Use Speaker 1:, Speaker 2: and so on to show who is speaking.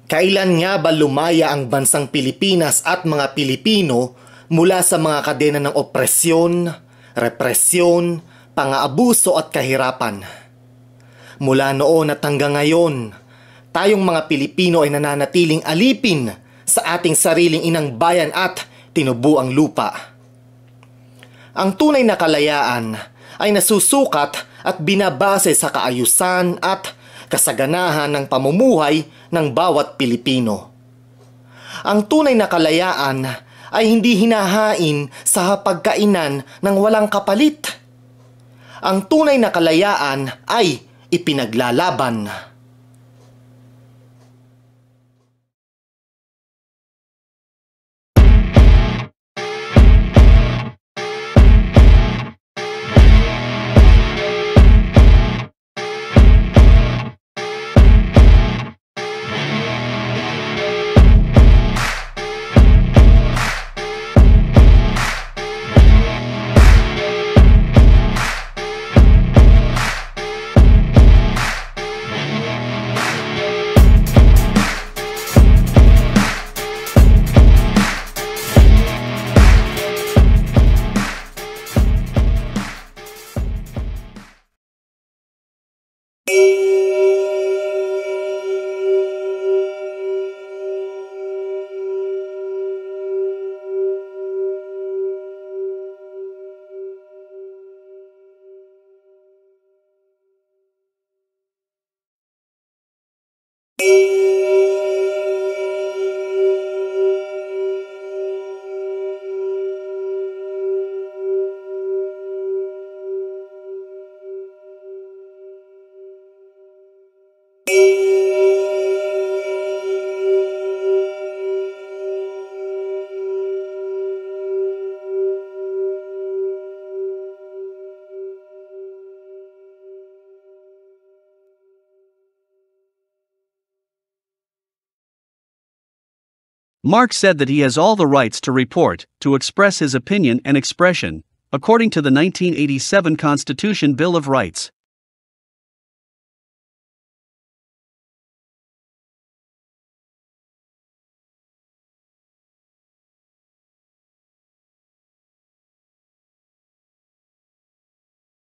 Speaker 1: Kailan nga ba lumaya ang bansang Pilipinas at mga Pilipino mula sa mga kadena ng opresyon, represyon, pang-aabuso at kahirapan? Mula noon at hanggang ngayon, tayong mga Pilipino ay nananatiling alipin sa ating sariling inang bayan at tinubuang lupa. Ang tunay na kalayaan ay nasusukat at binabase sa kaayusan at kasaganahan ng pamumuhay ng bawat Pilipino. Ang tunay na kalayaan ay hindi hinahain sa hapagkainan ng walang kapalit. Ang tunay na kalayaan ay ipinaglalaban.
Speaker 2: Mark said that he has all the rights to report, to express his opinion and expression, according to the 1987 Constitution Bill of Rights.